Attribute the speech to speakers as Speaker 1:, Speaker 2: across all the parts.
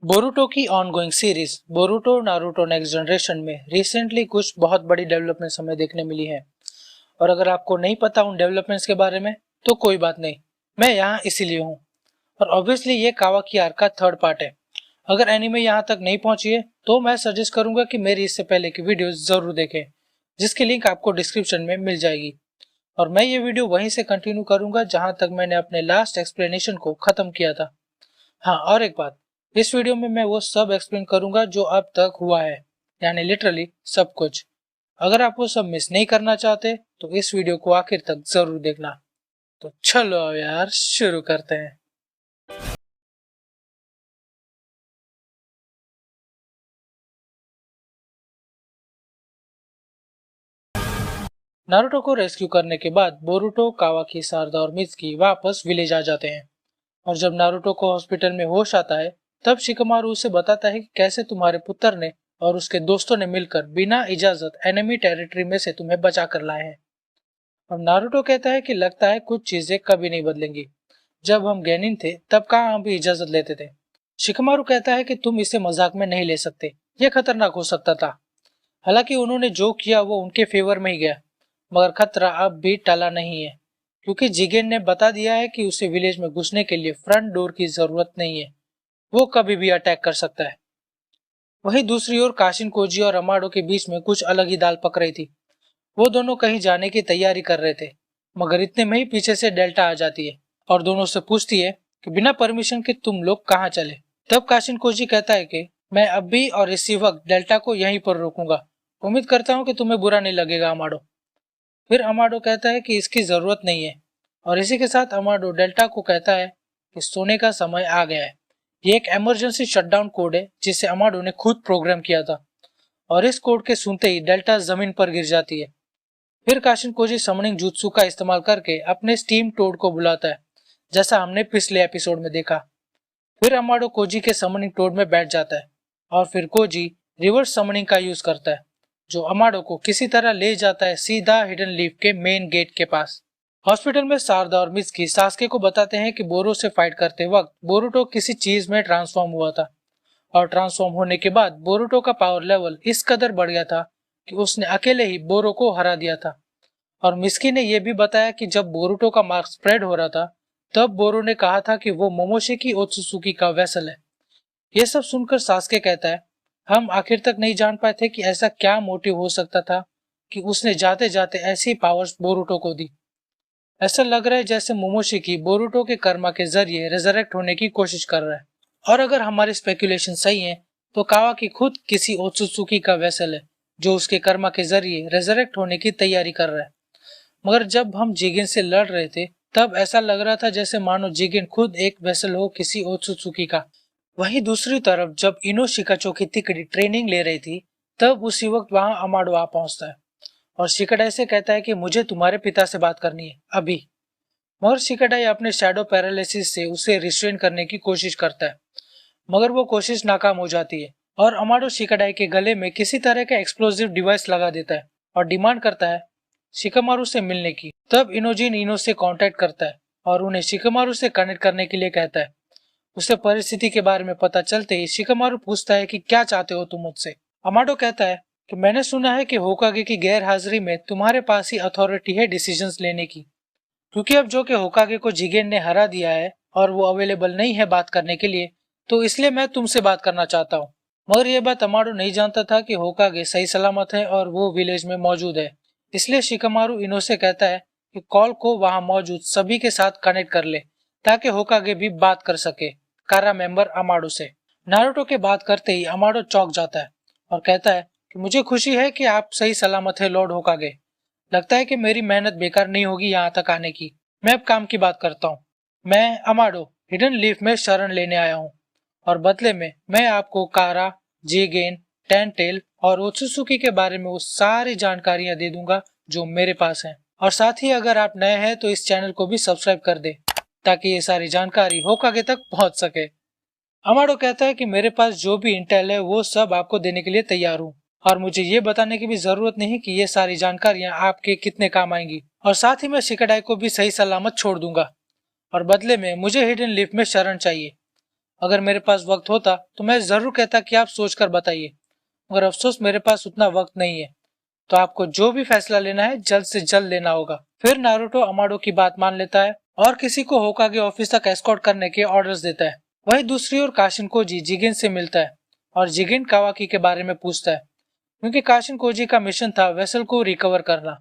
Speaker 1: Boruto की ongoing series Boruto Naruto next generation में recently कुछ बहुत बड़ी डेवलपमेंट्स हमें देखने मिली है। और अगर आपको नहीं पता उन डेवलपमेंट्स के बारे में तो कोई बात नहीं, मैं यहाँ इसीलिए हूँ। और ऑब्वियसली ये कावाकी आर्क का थर्ड पार्ट है। अगर एनीमे यहाँ तक नहीं पहुंची है तो मैं सजेस्ट करूंगा कि मेरी इससे पहले की वीडियो जरूर देखें, जिसकी लिंक आपको डिस्क्रिप्शन में मिल जाएगी। और मैं ये वीडियो वहीं से कंटिन्यू करूंगा जहां तक मैंने अपने लास्ट एक्सप्लेनेशन को खत्म किया था। हाँ, और एक बात, इस वीडियो में मैं वो सब एक्सप्लेन करूंगा जो अब तक हुआ है, यानी लिटरली सब कुछ। अगर आप वो सब मिस नहीं करना चाहते तो इस वीडियो को आखिर तक जरूर देखना। तो चलो अब यार शुरू करते हैं। नारुतो को रेस्क्यू करने के बाद बोरुटो, कावाकी, सारदा और मित्सुकी वापस विलेज आ जाते हैं। और जब नारुतो को हॉस्पिटल में होश आता है तब शिकमारु उसे बताता है कि कैसे तुम्हारे पुत्र ने और उसके दोस्तों ने मिलकर बिना इजाजत एनिमी टेरिटरी में से तुम्हें बचा कर लाए हैं। और नारुतो कहता है कि लगता है कुछ चीजें कभी नहीं बदलेंगी। जब हम गेनिन थे तब कहाँ हम भी इजाजत लेते थे। शिकमारु कहता है कि तुम इसे मजाक में नहीं ले सकते, यह खतरनाक हो सकता था। हालांकि उन्होंने जो किया वो उनके फेवर में ही गया, मगर खतरा अब भी टला नहीं है, क्योंकि जिगेन ने बता दिया है कि उसे विलेज में घुसने के लिए फ्रंट डोर की जरूरत नहीं है, वो कभी भी अटैक कर सकता है। वहीं दूसरी ओर काशिन कोजी और अमाडो के बीच में कुछ अलग ही दाल पक रही थी। वो दोनों कहीं जाने की तैयारी कर रहे थे, मगर इतने में ही पीछे से डेल्टा आ जाती है और दोनों से पूछती है कि बिना परमिशन के तुम लोग कहाँ चले। तब काशिन कोजी कहता है कि मैं अब भी और इसी वक्त डेल्टा को यहीं पर रोकूंगा। उम्मीद करता हूँ कि तुम्हें बुरा नहीं लगेगा अमाडो। फिर अमाडो कहता है कि इसकी जरूरत नहीं है, और इसी के साथ अमाडो डेल्टा को कहता है कि सोने का समय आ गया है। ये एक इमरजेंसी शटडाउन कोड है जिसे अमाडो ने खुद प्रोग्राम किया था, और इस कोड के सुनते ही डेल्टा जमीन पर गिर जाती है। फिर काशिन कोजी समनिंग जुत्सु का इस्तेमाल करके अपने स्टीम टोड को बुलाता है, जैसा हमने पिछले एपिसोड में देखा। फिर अमाडो कोजी के समनिंग टोड में बैठ जाता है और फिर कोजी रिवर्स समनिंग का यूज करता है, जो अमाडो को किसी तरह ले जाता है सीधा हिडन लीफ के मेन गेट के पास। हॉस्पिटल में सारदा और मित्सुकी सास्के को बताते हैं कि बोरो से फाइट करते वक्त बोरुटो किसी चीज में ट्रांसफॉर्म हुआ था, और ट्रांसफॉर्म होने के बाद बोरुटो का पावर लेवल इस कदर बढ़ गया था कि उसने अकेले ही बोरो को हरा दिया था। और मित्सुकी ने यह भी बताया कि जब बोरुटो का मार्क स्प्रेड हो रहा था तब बोरो ने कहा था कि वो मोमोशिकी ओत्सुसुकी का वेसल है। ये सब सुनकर सास्के कहता है, हम आखिर तक नहीं जान पाए थे कि ऐसा क्या मोटिव हो सकता था कि उसने जाते जाते ऐसी पावर्स बोरुटो को दी। ऐसा लग रहा है जैसे मोमोशिकी बोरुटो के कर्मा के जरिए रेजरेक्ट होने की कोशिश कर रहा है। और अगर हमारे स्पेकुलेशन सही है तो कावाकी खुद किसी ओत्सुसुकी का वेसल है जो उसके कर्मा के जरिए रेजरेक्ट होने की तैयारी कर रहा है। मगर जब हम जिगेन से लड़ रहे थे तब ऐसा लग रहा था जैसे मानो जिगेन खुद एक वेसल हो किसी ओत्सुसुकी का। वहीं दूसरी तरफ जब इनो शिकाचो की तिकड़ी ट्रेनिंग ले रही थी तब उसी वक्त वहां अमाडो आ पहुंचता है और शिकाडाई से कहता है कि मुझे तुम्हारे पिता से बात करनी है अभी। मगर शिकाडाई अपने शैडो पैरालिसिस से उसे रिस्ट्रेन करने की कोशिश करता है, मगर वो कोशिश नाकाम हो जाती है और अमाडो शिकाडाई के गले में किसी तरह का एक्सप्लोजिव डिवाइस लगा देता है और डिमांड करता है शिकामारु से मिलने की। तब इनोजिन इनो से कांटेक्ट करता है और उन्हें शिकामारु से कनेक्ट करने के लिए कहता है। उसे परिस्थिति के बारे में पता चलते ही शिकामारु पूछता है कि क्या चाहते हो तुम मुझसे। अमाडो कहता है कि मैंने सुना है कि होकागे की गैर हाजिरी में तुम्हारे पास ही अथॉरिटी है डिसीजंस लेने की, क्योंकि अब जो कि होकागे को जिगेन ने हरा दिया है और वो अवेलेबल नहीं है बात करने के लिए, तो इसलिए मैं तुमसे बात करना चाहता हूँ। मगर यह बात अमाडो नहीं जानता था कि होकागे सही सलामत है और वो विलेज में मौजूद है। इसलिए शिकामारु इनो से कहता है कि कॉल को वहां मौजूद सभी के साथ कनेक्ट कर ले ताकि होकागे भी बात कर सके कारा मेंबर अमाडो से। नारुतो के बात करते ही अमाडो चौंक जाता है और कहता है कि मुझे खुशी है कि आप सही सलामत है लॉर्ड होकागे। लगता है कि मेरी मेहनत बेकार नहीं होगी यहाँ तक आने की। मैं अब काम की बात करता हूँ। मैं अमाडो हिडन लीफ में शरण लेने आया हूँ और बदले में मैं आपको कारा, जिगेन, टेंटेल और ओत्सुसुकी के बारे में वो सारी जानकारियां दे दूंगा जो मेरे पास हैं। और साथ ही अगर आप नए हैं तो इस चैनल को भी सब्सक्राइब कर दे ताकि ये सारी जानकारी होकागे तक पहुंच सके। अमाडो कहता है कि मेरे पास जो भी इंटेल है वो सब आपको देने के लिए तैयार हूँ, और मुझे ये बताने की भी जरूरत नहीं कि ये सारी जानकारियां आपके कितने काम आएंगी। और साथ ही मैं शिकाडाई को भी सही सलामत छोड़ दूंगा और बदले में मुझे हिडन लीफ में शरण चाहिए। अगर मेरे पास वक्त होता तो मैं जरूर कहता कि आप सोचकर बताइए, मगर अफसोस मेरे पास उतना वक्त नहीं है। तो आपको जो भी फैसला लेना है जल्द से जल्द लेना होगा। फिर नारुतो अमाडो की बात मान लेता है और किसी को होकागे ऑफिस तक एस्कॉर्ट करने के ऑर्डर्स देता है। वहीं दूसरी ओर काशिन कोजी जिगेन से मिलता है और जिगेन कावाकी के बारे में पूछता है, क्योंकि काशिन कोजी का मिशन था वेसल को रिकवर करना।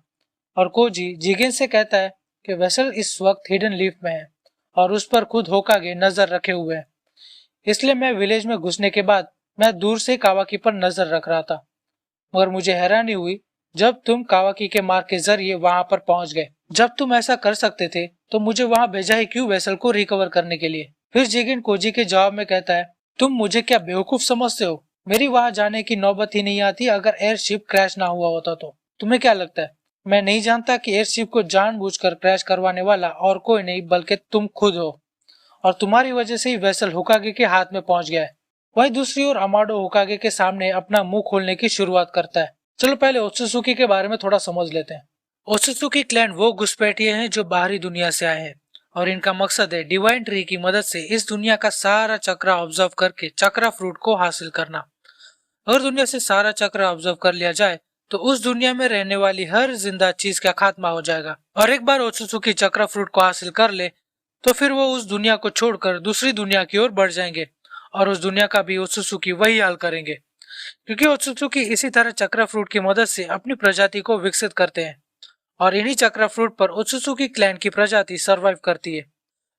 Speaker 1: और कोजी जिगेन से कहता है कि वेसल इस वक्त हिडन लीफ में है और उस पर खुद होकागे नजर रखे हुए है, इसलिए मैं विलेज में घुसने के बाद मैं दूर से कावाकी पर नजर रख रहा था, मगर मुझे हैरानी हुई जब तुम कावाकी के मार्ग के जरिए वहां पर पहुंच गए। जब तुम ऐसा कर सकते थे तो मुझे वहां भेजा ही क्यों वेसल को रिकवर करने के लिए। फिर जिगेन कोजी के जवाब में कहता है, तुम मुझे क्या बेवकूफ समझते हो? मेरी वहां जाने की नौबत ही नहीं आती अगर एयरशिप क्रैश ना हुआ होता तो। तुम्हें क्या लगता है मैं नहीं जानता कि एयरशिप को जानबूझकर क्रैश करवाने वाला और कोई नहीं बल्कि तुम खुद हो, और तुम्हारी वजह से ही वेसल होकागे के हाथ में पहुंच गया है। वहीं दूसरी ओर अमाडो होकागे के सामने अपना मुंह खोलने की शुरुआत करता है। चलो पहले ओत्सुसुकी के बारे में थोड़ा समझ लेते हैं। ओत्सुसुकी क्लैन वो घुसपैठिए हैं जो बाहरी दुनिया से आए हैं और इनका मकसद है डिवाइन ट्री की मदद से इस दुनिया का सारा चक्रा ऑब्जर्व करके चक्रा फ्रूट को हासिल करना। अगर दुनिया से सारा चक्रा ऑब्जर्व कर लिया जाए तो उस दुनिया में रहने वाली हर जिंदा चीज का खात्मा हो जाएगा। और एक बार ओत्सुसुकी चक्रा फ्रूट को हासिल कर ले तो फिर वो उस दुनिया को छोड़कर दूसरी दुनिया की ओर बढ़ जाएंगे और उस दुनिया का भी ओत्सुसुकी वही हाल करेंगे, क्योंकि ओत्सुसुकी इसी तरह चक्रा फ्रूट की मदद से अपनी प्रजाति को विकसित करते हैं और इन्हीं चक्रा फ्रूट पर ओत्सुसुकी क्लैन की प्रजाति सरवाइव करती है।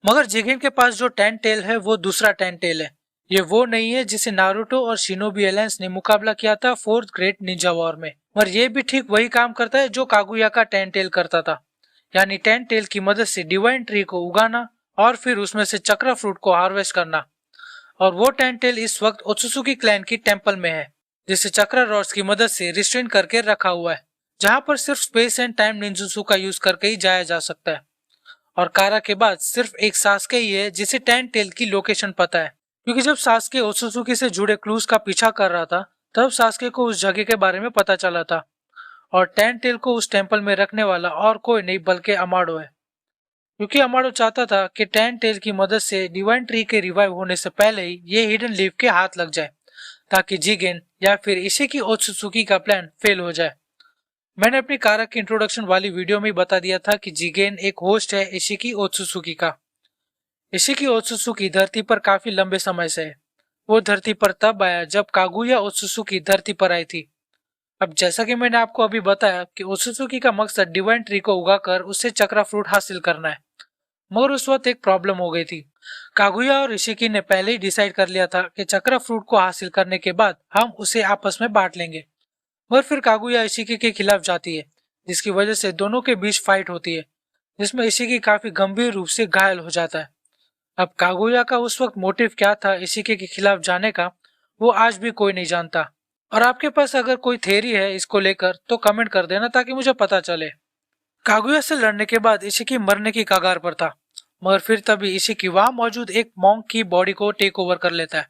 Speaker 1: मगर जिगेन के पास जो टेन टेल है वो दूसरा टेन टेल है। ये वो नहीं है जिसे नारुतो और शिनोबी एलायंस ने मुकाबला किया था फोर्थ ग्रेट निंजा वॉर में, और ये भी ठीक वही काम करता है जो कागुया का टेन टेल करता था, यानी टेन टेल की मदद से डिवाइन ट्री को उगाना और फिर उसमें से चक्रा फ्रूट को हार्वेस्ट करना। और वो टेन टेल इस वक्त ओत्सुसुकी क्लैन की टेंपल में है, जिसे चक्रा रॉड्स की मदद से रिस्ट्रेन करके रखा हुआ है, जहां पर सिर्फ स्पेस एंड टाइम निंजुत्सु का यूज करके ही जाया जा सकता है। और कारा के बाद सिर्फ एक सास्के ही है जिसे टेन टेल की लोकेशन पता है, क्योंकि जब सास्के ओत्सुसुकी से जुड़े क्लूज का पीछा कर रहा था तब सास्के को उस जगह के बारे में पता चला था, और टेन टेल को उस टेंपल में रखने वाला और कोई नहीं बल्कि अमाडो है, क्योंकि अमाडो चाहता था कि टेन टेल की मदद से डिवाइन ट्री के रिवाइव होने से पहले ही ये हिडन लीफ के हाथ लग जाए, ताकि जिगेन या फिर इशिकी ओत्सुसुकी का प्लान फेल हो जाए। मैंने अपनी कारा की इंट्रोडक्शन वाली वीडियो में बता दिया था कि जिगेन एक होस्ट है इशिकी ओत्सुसुकी का। इशिकी ओत्सुसुकी धरती पर काफी लंबे समय से है। वो धरती पर तब आया जब कागुया ओत्सुसुकी धरती पर आई थी। अब जैसा कि मैंने आपको अभी बताया कि ओत्सुसुकी का मकसद डिवाइन ट्री को उगाकर उससे चक्रा फ्रूट हासिल करना है, मगर उस वक्त एक प्रॉब्लम हो गई थी। कागुया और इशिकी ने पहले ही डिसाइड कर लिया था कि चक्रा फ्रूट को हासिल करने के बाद हम उसे आपस में बांट लेंगे, मगर फिर कागुया इशिकी के खिलाफ जाती है, जिसकी वजह से दोनों के बीच फाइट होती है, जिसमें इशिकी काफी गंभीर रूप से घायल हो जाता है। अब कागुया का उस वक्त मोटिव क्या था इशिकी के खिलाफ जाने का, वो आज भी कोई नहीं जानता। और आपके पास अगर कोई थ्योरी है इसको लेकर तो कमेंट कर देना ताकि मुझे पता चले। कागुया से लड़ने के बाद इशिकी मरने की कगार पर था, मगर फिर तभी इशिकी वहां मौजूद एक मॉन्क की बॉडी को टेक ओवर कर लेता है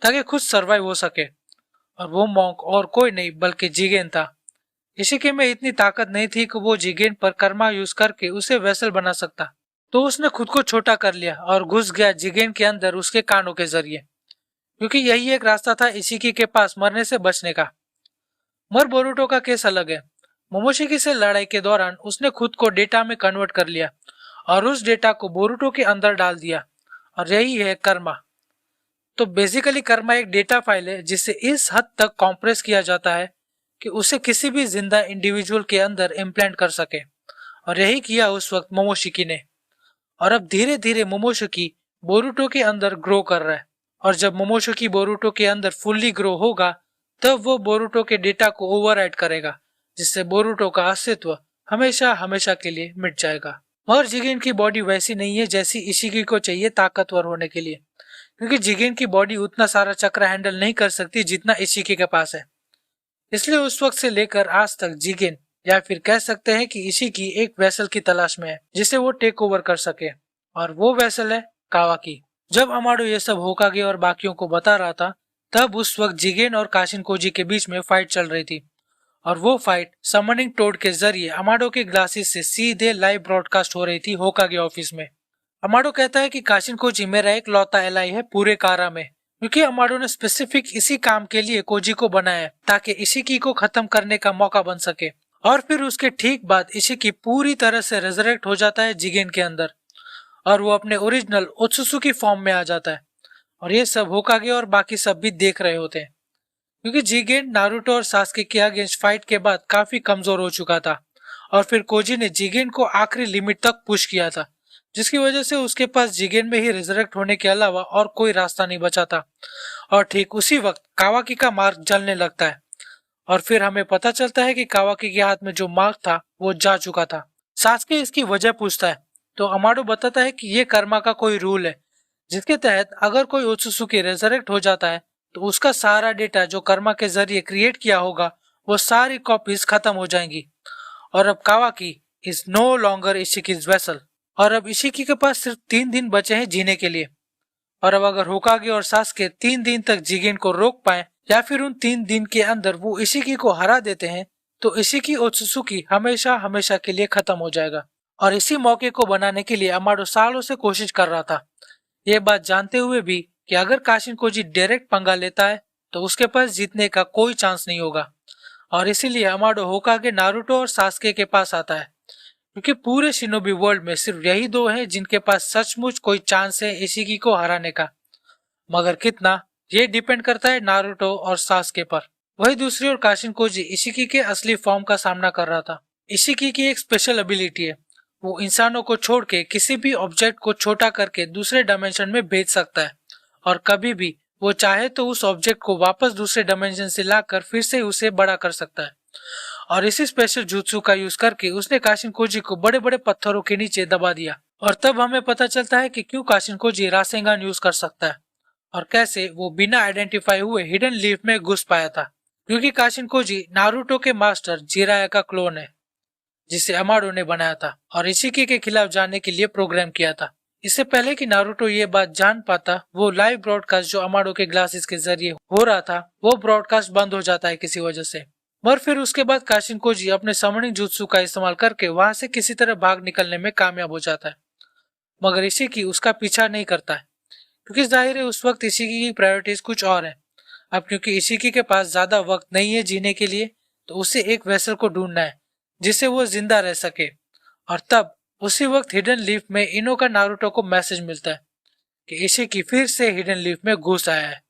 Speaker 1: ताकि खुद सरवाइव हो सके, और वो मॉन्क और कोई नहीं बल्कि जिगेन था। इशिकी में इतनी ताकत नहीं थी कि वो जिगेन पर कर्मा यूज करके उसे वेसल बना सकता, तो उसने खुद को छोटा कर लिया और घुस गया जिगेन के अंदर उसके कानों के जरिए, क्योंकि यही एक रास्ता था इशिकी के पास मरने से बचने का। मगर बोरुटो का केस अलग है। मोमोशिकी से लड़ाई के दौरान उसने खुद को डेटा में कन्वर्ट कर लिया और उस डेटा को बोरुटो के अंदर डाल दिया, और यही है कर्मा। तो बेसिकली कर्मा एक डेटा फाइल है जिसे इस हद तक कॉम्प्रेस किया जाता है कि उसे किसी भी जिंदा इंडिविजुअल के अंदर इम्प्लांट कर सके, और यही किया उस वक्त मोमोशिकी ने। और अब धीरे धीरे मोमोशिकी बोरुटो के अंदर ग्रो कर रहा है, और जब मोमोशिकी बोरुटो के अंदर फुल्ली ग्रो होगा तब वो बोरुटो के डेटा को ओवरराइड करेगा, जिससे बोरुटो का अस्तित्व हमेशा हमेशा के लिए मिट जाएगा। मगर जिगेन की बॉडी वैसी नहीं है जैसी इशिकी को चाहिए ताकतवर होने के लिए, क्योंकि जिगेन की बॉडी उतना सारा चक्र हैंडल नहीं कर सकती जितना इशिकी के पास है। इसलिए उस वक्त से लेकर आज तक जिगेन, या फिर कह सकते हैं कि इशिकी एक वेसल की तलाश में है जिसे वो टेक ओवर कर सके, और वो वेसल है कावाकी। जब अमाडो ये सब होकागे और बाकियों को बता रहा था तब उस वक्त जिगेन और काशिन कोजी के बीच में फाइट चल रही थी, और वो फाइट समनिंग टोड के जरिए अमाडो के ग्लासेस से सीधे लाइव ब्रॉडकास्ट हो रही थी होकागे ऑफिस में। अमाडो कहता है कि काशिन कोजी मेरा एक लौता एलाई है पूरे कारा में, क्योंकि अमाडो ने स्पेसिफिक इसी काम के लिए कोजी को बनाया है ताकि इशिकी को खत्म करने का मौका बन सके। और फिर उसके ठीक बाद इशिकी पूरी तरह से रेजरेक्ट हो जाता है जिगेन के अंदर और वो अपने ओरिजिनल ओत्सुसुकी फॉर्म में आ जाता है। और ये सब होकागे और बाकी सब भी देख रहे होते हैं, क्योंकि जिगेन नारुतो और सास्के के अगेंस्ट फाइट के बाद काफी कमजोर हो चुका था और फिर कोजी ने जिगेन को आखिरी लिमिट तक पुश किया था, जिसकी वजह से उसके पास जिगेन में ही रिजरेक्ट होने के अलावा और कोई रास्ता नहीं बचा था। और ठीक उसी वक्त कावाकी का मार्ग जलने लगता है और फिर हमें पता चलता है कि कावाकी के हाथ में जो मार्ग था वो जा चुका था। सास्के इसकी वजह पूछता है तो अमाडो बताता है कि ये कर्मा का कोई रूल है जिसके तहत अगर कोई ओत्सुसुकी रेजरेक्ट हो जाता है तो उसका सारा डेटा जो कर्मा के जरिए क्रिएट किया होगा वो सारी कॉपीज खत्म हो जाएंगी। और अब Kawaki is no longer Ishiki's vessel और अब इशिकी के पास सिर्फ 3 दिन बचे हैं जीने के लिए। और अब अगर होकागे और सास्के 3 दिन तक जिगेन को रोक पाए या फिर उन 3 दिन के अंदर वो इशिकी को हरा देते हैं तो इशिकी ओत्सुसुकी हमेशा हमेशा के लिए खत्म हो जाएगा। और इसी मौके को बनाने के लिए अमाडो सालों से कोशिश कर रहा था, ये बात जानते हुए भी कि अगर काशिन कोजी डायरेक्ट पंगा लेता है तो उसके पास जीतने का कोई चांस नहीं होगा। और इसीलिए अमाडो होकागे, नारुतो और सास्के के पास आता है, क्योंकि पूरे शिनोबी वर्ल्ड में सिर्फ यही दो हैं जिनके पास सचमुच कोई चांस है इशिकी को हराने का। मगर कितना, ये डिपेंड करता है नारुतो और सास्के पर। वही दूसरी ओर काशिन कोजी इशिकी के असली फॉर्म का सामना कर रहा था। इशिकी की एक स्पेशल एबिलिटी है, वो इंसानों को छोड़ के किसी भी ऑब्जेक्ट को छोटा करके दूसरे डायमेंशन में भेज सकता है और कभी भी वो चाहे तो उस ऑब्जेक्ट को वापस दूसरे डायमेंशन से लाकर फिर से उसे बड़ा कर सकता है। और इसी स्पेशल जुत्सु का यूज करके उसने काशिन कोजी को बड़े बड़े पत्थरों के नीचे दबा दिया। और तब हमें पता चलता है कि क्यों काशिन कोजी रासेंगान यूज कर सकता है और कैसे वो बिना आइडेंटिफाई हुए हिडन लीफ में घुस पाया था, क्योंकि काशिन कोजी नारुतो के मास्टर जिराया का क्लोन है जिसे अमाडो ने बनाया था और इशिकी के खिलाफ जाने के लिए प्रोग्राम किया था। इससे पहले कि नारुतो ये बात जान पाता, वो लाइव ब्रॉडकास्ट जो अमाडो के ग्लासेस के जरिए हो रहा था वो ब्रॉडकास्ट बंद हो जाता है किसी वजह से। मगर फिर उसके बाद काशिन कोजी अपने समनिंग जुत्सु का इस्तेमाल करके वहां से किसी तरह भाग निकलने में कामयाब हो जाता है। मगर इशिकी उसका पीछा नहीं करता है, क्योंकि जाहिर है उस वक्त इशिकी की प्रायोरिटीज कुछ और है। अब क्योंकि इशिकी के पास ज्यादा वक्त नहीं है जीने के लिए तो उसे एक वेसल को ढूंढना है जिससे वो जिंदा रह सके। और तब उसी वक्त हिडन लीफ में इनो का नारुतो को मैसेज मिलता है कि इशिकी फिर से हिडन लीफ में घुस आया है।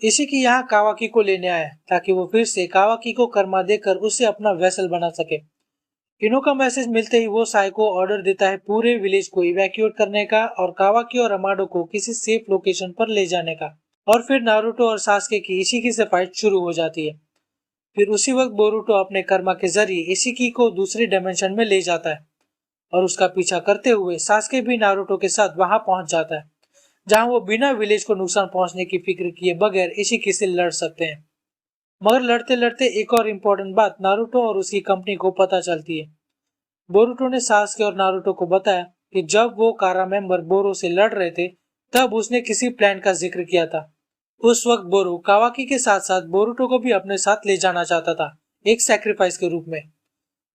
Speaker 1: इशिकी यहाँ कावाकी को लेने आया है ताकि वो फिर से कावाकी को कर्मा देकर उसे अपना वेसल बना सके। इनो का मैसेज मिलते ही वो साई को ऑर्डर देता है पूरे विलेज को इवैक्यूएट करने का और कावाकी और अमाडो को किसी सेफ लोकेशन पर ले जाने का। और फिर नारुतो और सास्के की इशिकी से फाइट शुरू हो जाती है। फिर उसी वक्त बोरुतो अपने कर्मा के जरिए इशिकी को दूसरी डायमेंशन में ले जाता है और उसका पीछा करते हुए सास्के भी नारुतो के साथ वहां पहुंच जाता है, जहां वो बिना विलेज को नुकसान पहुंचने की फिक्र किए बगैर इशिकी से लड़ सकते हैं। मगर लड़ते लड़ते एक और इम्पोर्टेंट बात नारुतो और उसकी कंपनी को पता चलती है। बोरुतो ने सास्के और नारुतो को बताया कि जब वो कारा मेंबर बोरो से लड़ रहे थे तब उसने किसी प्लान का जिक्र किया था। उस वक्त बोरो कावाकी के साथ साथ बोरुतो को भी अपने साथ ले जाना चाहता था, एक सैक्रिफाइस के रूप में।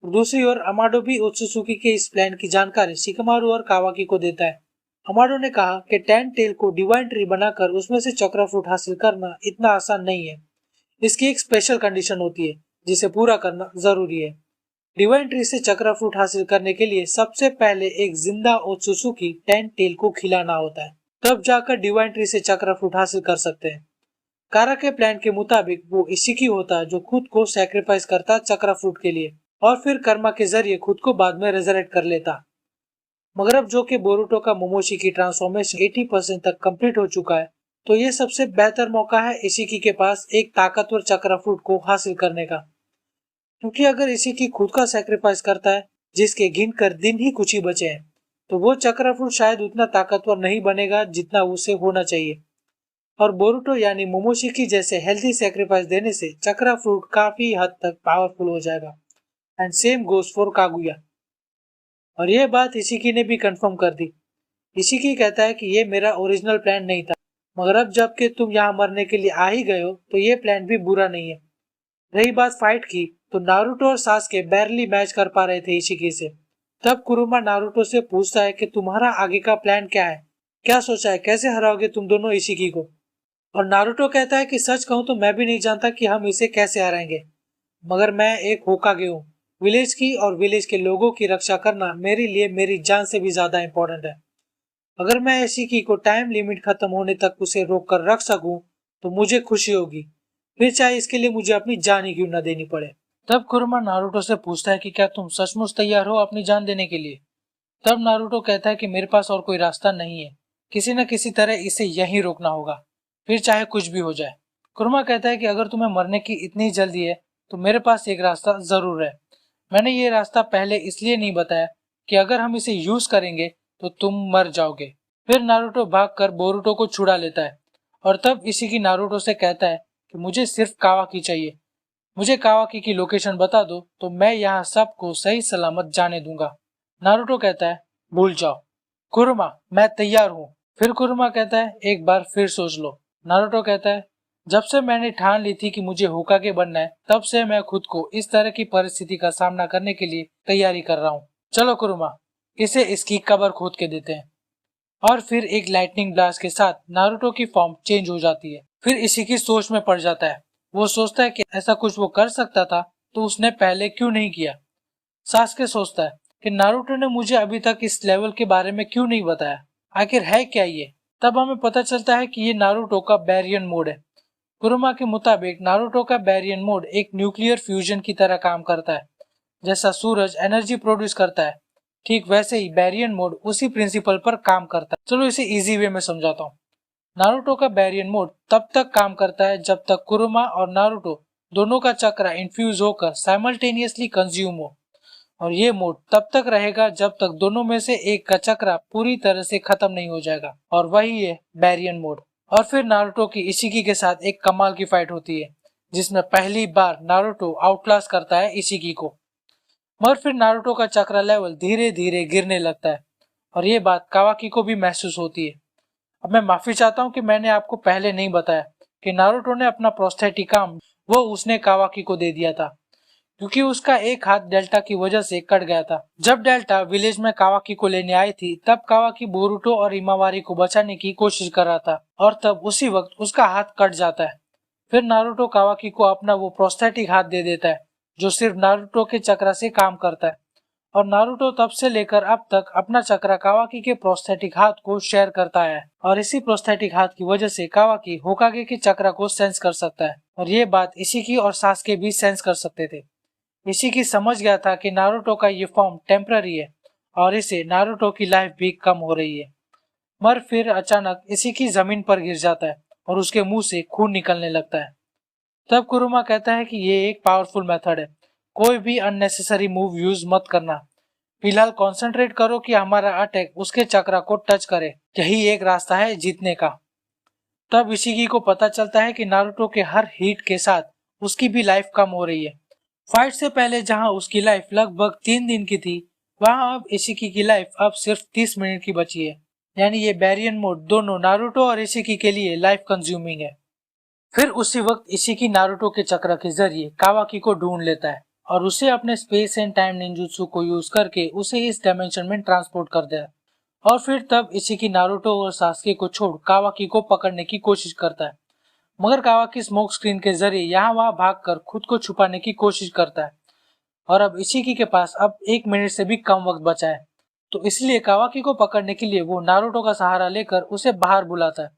Speaker 1: दूसरी ओर अमाडो भी ओत्सुसुकी के इस प्लान की जानकारी शिकमारू और कावाकी को देता है। अमाडो ने कहा कि टेन टेल को डिवाइन ट्री बनाकर उसमें से चक्र फ्रूट हासिल करना इतना आसान नहीं है। इसकी एक स्पेशल कंडीशन होती है जिसे पूरा करना जरूरी है। डिवाइन ट्री से चक्र फ्रूट हासिल करने के लिए सबसे पहले एक जिंदा ओत्सुसुकी टेन टेल को खिलाना होता है, तब जाकर डिवाइन ट्री से चक्र फ्रूट हासिल कर सकते हैं। कारा के प्लान के मुताबिक वो इशिकी होता जो खुद को सैक्रिफाइस करता चक्र फ्रूट के लिए और फिर कर्मा के जरिए खुद को बाद में रेजरेक्ट कर लेता। मगर अब जो कि बोरुतो का मोमोशी की ट्रांसफॉर्मेशन 80% तक कंप्लीट हो चुका है तो ये सबसे बेहतर मौका है इशिकी के पास एक ताकतवर चक्र फ्रूट को हासिल करने का, क्योंकि अगर इशिकी खुद का सैक्रिफाइस करता है जिसके गिनकर दिन ही कुछ ही बचे हैं तो वो चक्र फ्रूट शायद उतना ताकतवर नहीं बनेगा जितना उसे होना चाहिए। और बोरुतो यानी मोमोशिकी जैसे हेल्थी सैक्रिफाइस देने से चक्रा फ्रूट काफी हद तक पावरफुल हो जाएगा। And same goes for Kaguya. और यह बात इशिकी ने भी कंफर्म कर दी। इशिकी कहता है कि ये मेरा ओरिजिनल प्लान नहीं था, मगर अब जब कि तुम यहाँ मरने के लिए आ ही गए हो तो ये प्लान भी बुरा नहीं है। रही बात फाइट की तो नारुतो और सास्के बैरली मैच कर पा रहे थे इशिकी से, तब कुरुमा नारुतो से पूछता है कि तुम्हारा आगे का प्लान क्या है, क्या सोचा है, कैसे हराओगे तुम दोनों इशिकी को। और नारुतो कहता है कि सच कहूं तो मैं भी नहीं जानता कि हम इसे कैसे हराएंगे, मगर मैं एक होकागे हूँ। विलेज की और विलेज के लोगों की रक्षा करना मेरे लिए मेरी जान से भी ज्यादा इंपॉर्टेंट है। अगर मैं इशिकी को टाइम लिमिट खत्म होने तक उसे रोक कर रख सकूं तो मुझे खुशी होगी, फिर चाहे इसके लिए मुझे अपनी जान ही क्यों न देनी पड़े। तब कुरुमा नारुतो से पूछता है कि क्या तुम सचमुच तैयार हो अपनी जान देने के लिए। तब नारुतो कहता है कि मेरे पास और कोई रास्ता नहीं है, किसी न किसी तरह इसे यहीं रोकना होगा, फिर चाहे कुछ भी हो जाए। कुरुमा कहता है कि अगर तुम्हें मरने की इतनी जल्दी है तो मेरे पास एक रास्ता जरूर है। मैंने ये रास्ता पहले इसलिए नहीं बताया कि अगर हम इसे यूज करेंगे तो तुम मर जाओगे। फिर नारुतो भागकर बोरुतो को छुड़ा लेता है और तब इशिकी नारुतो से कहता है कि मुझे सिर्फ कावाकी चाहिए, मुझे कावाकी की लोकेशन बता दो तो मैं यहाँ सबको सही सलामत जाने दूंगा। नारुतो कहता है भूल जाओ कुरुमा, मैं तैयार हूँ। फिर कुरुमा कहता है एक बार फिर सोच लो। नारुतो कहता है जब से मैंने ठान ली थी कि मुझे होकागे बनना है तब से मैं खुद को इस तरह की परिस्थिति का सामना करने के लिए तैयारी कर रहा हूँ। चलो कुरुमा, इसे इसकी कबर खोद के देते हैं। और फिर एक लाइटनिंग ब्लास्ट के साथ नारुतो की फॉर्म चेंज हो जाती है। फिर इसी की सोच में पड़ जाता है। वो सोचता है कि ऐसा कुछ वो कर सकता था तो उसने पहले क्यों नहीं किया। सास्के सोचता है कि नारुतो ने मुझे अभी तक इस लेवल के बारे में क्यों नहीं बताया, आखिर है क्या ये। तब हमें पता चलता है कि ये नारुतो का बैरियन मोड है। कुरुमा के मुताबिक नारुतो का बैरियन मोड एक न्यूक्लियर फ्यूजन की तरह काम करता है। जैसा सूरज एनर्जी प्रोड्यूस करता है, ठीक वैसे ही बैरियन मोड उसी प्रिंसिपल पर काम करता है। चलो इसे इजी वे में समझाता हूँ। नारुतो का बैरियन मोड तब तक काम करता है जब तक कुरुमा और नारुतो दोनों का चक्र इन्फ्यूज होकर साइमल्टेनियसली कंज्यूम हो, और ये मोड तब तक रहेगा जब तक दोनों में से एक का चक्र पूरी तरह से खत्म नहीं हो जाएगा, और वही है बैरियन मोड। और फिर नारुतो की इशिकी के साथ एक कमाल की फाइट होती है जिसमें पहली बार नारुतो आउटक्लास करता है इशिकी को, मगर फिर नारुतो का चक्र लेवल धीरे धीरे गिरने लगता है और ये बात कावाकी को भी महसूस होती है। अब मैं माफी चाहता हूँ कि मैंने आपको पहले नहीं बताया कि नारुतो ने अपना प्रोस्थेटिक आर्म वो उसने कावाकी को दे दिया था, क्योंकि उसका एक हाथ डेल्टा की वजह से कट गया था। जब डेल्टा विलेज में कावाकी को लेने आई थी तब कावाकी बोरुतो और इमावारी को बचाने की कोशिश कर रहा था और तब उसी वक्त उसका हाथ कट जाता है। फिर नारुतो कावाकी को अपना वो प्रोस्थेटिक हाथ दे देता है जो सिर्फ नारुतो के चक्र से काम करता है, और नारुतो तब से लेकर अब तक अपना चक्र कावाकी के प्रोस्थेटिक हाथ को शेयर करता है, और इसी प्रोस्थेटिक हाथ की वजह से कावाकी होकागे के चक्र को सेंस कर सकता है, और ये बात इशिकी और सास्के भी सेंस कर सकते थे। इशिकी समझ गया था कि नारुतो का ये फॉर्म टेम्पररी है और इसे नारुतो की लाइफ भी कम हो रही है। मगर फिर अचानक इशिकी जमीन पर गिर जाता है और उसके मुंह से खून निकलने लगता है। तब कुरुमा कहता है कि ये एक पावरफुल मेथड है, कोई भी अननेसेसरी मूव यूज मत करना, फिलहाल कंसंट्रेट करो कि हमारा अटैक उसके चक्र को टच करे, यही एक रास्ता है जीतने का। तब इशिकी को पता चलता है कि नारुतो के हर हिट के साथ उसकी भी लाइफ कम हो रही है। फाइट से पहले जहां उसकी लाइफ लगभग 3 दिन की थी, वहां अब इशिकी की लाइफ अब सिर्फ 30 मिनट की बची है। यानी ये बैरियन मोड दोनों नारुतो और इशिकी के लिए लाइफ कंज्यूमिंग है। फिर उसी वक्त इशिकी नारुतो के चक्र के जरिए कावाकी को ढूंढ लेता है और उसे अपने स्पेस एंड टाइम निंजुत्सु को यूज करके उसे इस डायमेंशन में ट्रांसपोर्ट कर दिया। और फिर तब इशिकी नारुतो और सास्के को छोड़ कावाकी को पकड़ने की कोशिश करता है, मगर कावाकी स्मोक स्क्रीन के जरिए यहाँ वहां भागकर खुद को छुपाने की कोशिश करता है, और अब इशिकी के पास अब 1 मिनट से भी कम वक्त बचा है, तो इसलिए कावाकी को पकड़ने के लिए वो नारुतो का सहारा लेकर उसे बाहर बुलाता है।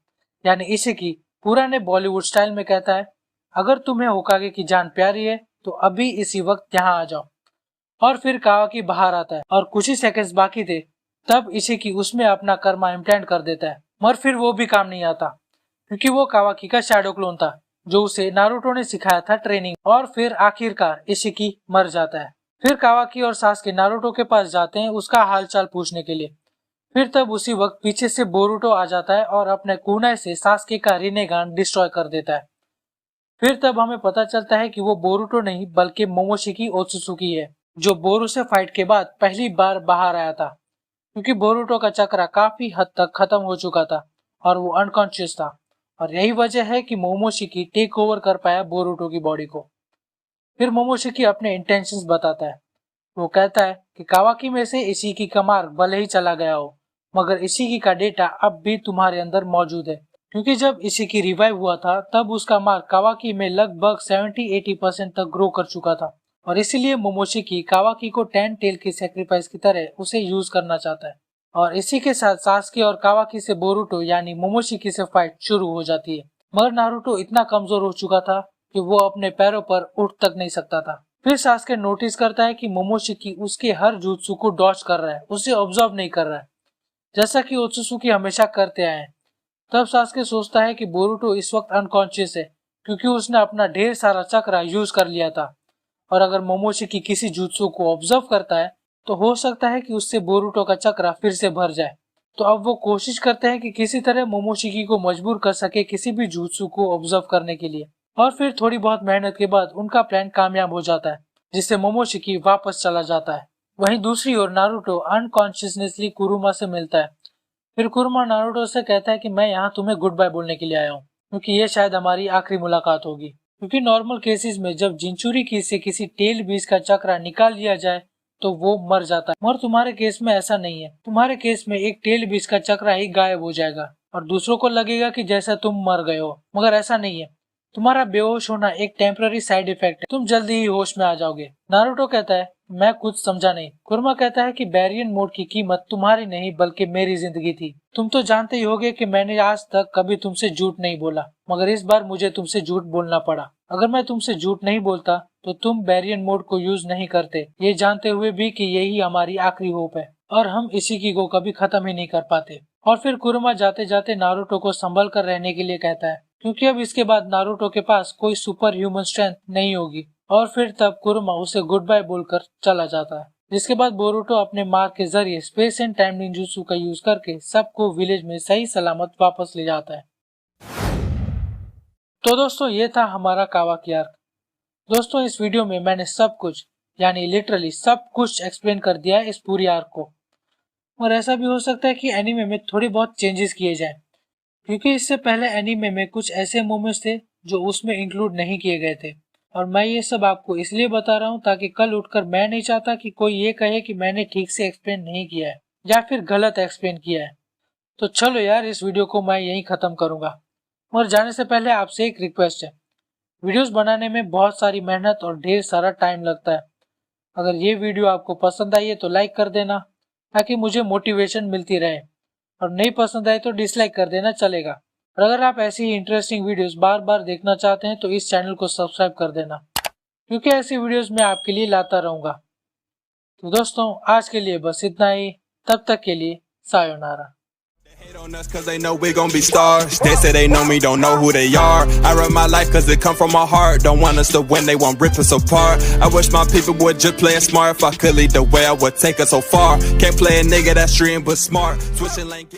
Speaker 1: यानी इशिकी पुराने बॉलीवुड स्टाइल में कहता है अगर तुम्हें होकागे की जान प्यारी है तो अभी इसी वक्त यहाँ आ जाओ। और फिर कावाकी बाहर आता है और कुछ ही सेकंड्स बाकी थे तब इशिकी उसमें अपना कर्मा इम्प्लांट कर देता है, मगर फिर वो भी काम नहीं आता क्योंकि वो कावाकी का शैडो क्लोन था जो उसे नारुतो ने सिखाया था ट्रेनिंग। और फिर आखिरकार इशिकी मर जाता है। फिर कावाकी और सास्के नारुतो के पास जाते हैं उसका हालचाल पूछने के लिए। फिर तब उसी वक्त पीछे से बोरुतो आ जाता है और अपने कुनाई से सास्के का रिनेगान डिस्ट्रॉय कर देता है। फिर तब हमें पता चलता है कि वो बोरुतो नहीं बल्कि मोमोशिकी ओत्सुसुकी है, जो बोरू से फाइट के बाद पहली बार बाहर आया था, क्योंकि बोरुतो का चक्र काफी हद तक खत्म हो चुका था और वो अनकॉन्शियस था, और यही वजह है कि मोमोशिकी टेक ओवर कर पाया बोरुतो की बॉडी को। फिर मोमोशिकी अपने इंटेंशंस बताता है वो कहता है कि कावाकी में से इशिकी का मार्ग भले ही चला गया हो, मगर इशिकी का डेटा अब भी तुम्हारे अंदर मौजूद है, क्योंकि जब इशिकी रिवाइव हुआ था तब उसका मार्ग कावाकी में लगभग 70-80% तक ग्रो कर चुका था, और इसीलिए मोमोशिकी कावाकी को 10 टेल की सैक्रिफाइस की तरह उसे यूज करना चाहता है। और इसी के साथ सास्के और कावाकी से बोरुटो यानी मोमोशिकी से फाइट शुरू हो जाती है, मगर नारुतो इतना कमजोर हो चुका था कि वो अपने पैरों पर उठ तक नहीं सकता था। फिर सास्के नोटिस करता है कि मोमोशिकी उसके हर जुत्सु को डॉज कर रहा है, उसे ऑब्जर्व नहीं कर रहा है, जैसा कि ओत्सुसुकी हमेशा करते आए हैं। तब सास्के सोचता है कि बोरुटो इस वक्त अनकॉन्शियस है, क्योंकि उसने अपना ढेर सारा चक्रा यूज कर लिया था, और अगर मोमोशिकी किसी जुत्सु को ऑब्जर्व करता है तो हो सकता है कि उससे बोरुटो का चक्रा फिर से भर जाए। तो अब वो कोशिश करते हैं कि किसी तरह मोमोशिकी को मजबूर कर सके किसी भी जुत्सु को ऑब्जर्व करने के लिए, और फिर थोड़ी बहुत मेहनत के बाद उनका प्लान कामयाब हो जाता है, जिससे मोमोशिकी वापस चला जाता है। वहीं दूसरी ओर नारुतो अनकॉन्शियसली कुरुमा से मिलता है। फिर कुरुमा नारुतो से कहता है कि मैं यहाँ तुम्हें गुड बाय बोलने के लिए आया हूँ, क्योंकि ये शायद हमारी आखिरी मुलाकात होगी। क्योंकि नॉर्मल केसेस में जब जिंचुरी से किसी टेल बीज का चक्रा निकाल लिया जाए तो वो मर जाता है, मगर तुम्हारे केस में ऐसा नहीं है। तुम्हारे केस में एक टेल बीज का चक्रा ही गायब हो जाएगा और दूसरों को लगेगा कि जैसा तुम मर गए हो, मगर ऐसा नहीं है। तुम्हारा बेहोश होना एक टेम्पररी साइड इफेक्ट है, तुम जल्दी ही होश में आ जाओगे। नारुतो कहता है मैं कुछ समझा नहीं। कुरमा कहता है कि बैरियन मोड की कीमत तुम्हारी नहीं बल्कि मेरी जिंदगी थी। तुम तो जानते ही होगे कि मैंने आज तक कभी तुमसे झूठ नहीं बोला, मगर इस बार मुझे तुमसे झूठ बोलना पड़ा। अगर मैं तुमसे झूठ नहीं बोलता तो तुम बैरियन मोड को यूज नहीं करते, ये जानते हुए भी कि यही हमारी आखिरी होप है और हम इशिकी को कभी खत्म ही नहीं कर पाते। और फिर कुरमा जाते जाते नारुतो को संभल कर रहने के लिए कहता है, क्योंकि अब इसके बाद नारुतो के पास कोई सुपर ह्यूमन स्ट्रेंथ नहीं होगी। और फिर तब कुरमा उसे गुड बाय बोलकर चला जाता है, जिसके बाद बोरुटो अपने मार्ग के जरिए स्पेस एंड टाइम निंजुत्सु का यूज करके सबको विलेज में सही सलामत वापस ले जाता है। तो दोस्तों ये था हमारा कावाकी आर्क। दोस्तों इस वीडियो में मैंने सब कुछ यानी लिटरली सब कुछ एक्सप्लेन कर दिया है इस पूरी आर्क को, और ऐसा भी हो सकता है कि एनीमे में थोड़ी बहुत चेंजेस किए जाएं, क्योंकि इससे पहले एनीमे में कुछ ऐसे मोमेंट्स थे जो उसमें इंक्लूड नहीं किए गए थे, और मैं ये सब आपको इसलिए बता रहा हूँ ताकि कल उठकर मैं नहीं चाहता कि कोई ये कहे कि मैंने ठीक से एक्सप्लेन नहीं किया है या फिर गलत एक्सप्लेन किया है। तो चलो यार इस वीडियो को मैं यहीं खत्म करूंगा, और जाने से पहले आपसे एक रिक्वेस्ट है। वीडियोस बनाने में बहुत सारी मेहनत और ढेर सारा टाइम लगता है। अगर ये वीडियो आपको पसंद आई है तो लाइक कर देना ताकि मुझे मोटिवेशन मिलती रहे, और नहीं पसंद आए तो डिसलाइक कर देना चलेगा। और अगर आप ऐसी ही इंटरेस्टिंग वीडियोस बार बार देखना चाहते हैं तो इस चैनल को सब्सक्राइब कर देना, क्योंकि ऐसी वीडियोस मैं आपके लिए लाता रहूंगा। तो दोस्तों आज के लिए बस इतना ही, तब तक के लिए sayonara.
Speaker 2: Hate on us cause they know we gon' be stars. They say they know me, don't know who they are. I run my life cause it come from my heart. Don't want us to win, they want rip us apart. I wish my people would just play it smart. If I could lead the way, I would take us so far. Can't play a nigga that's stream but smart. Switching lane.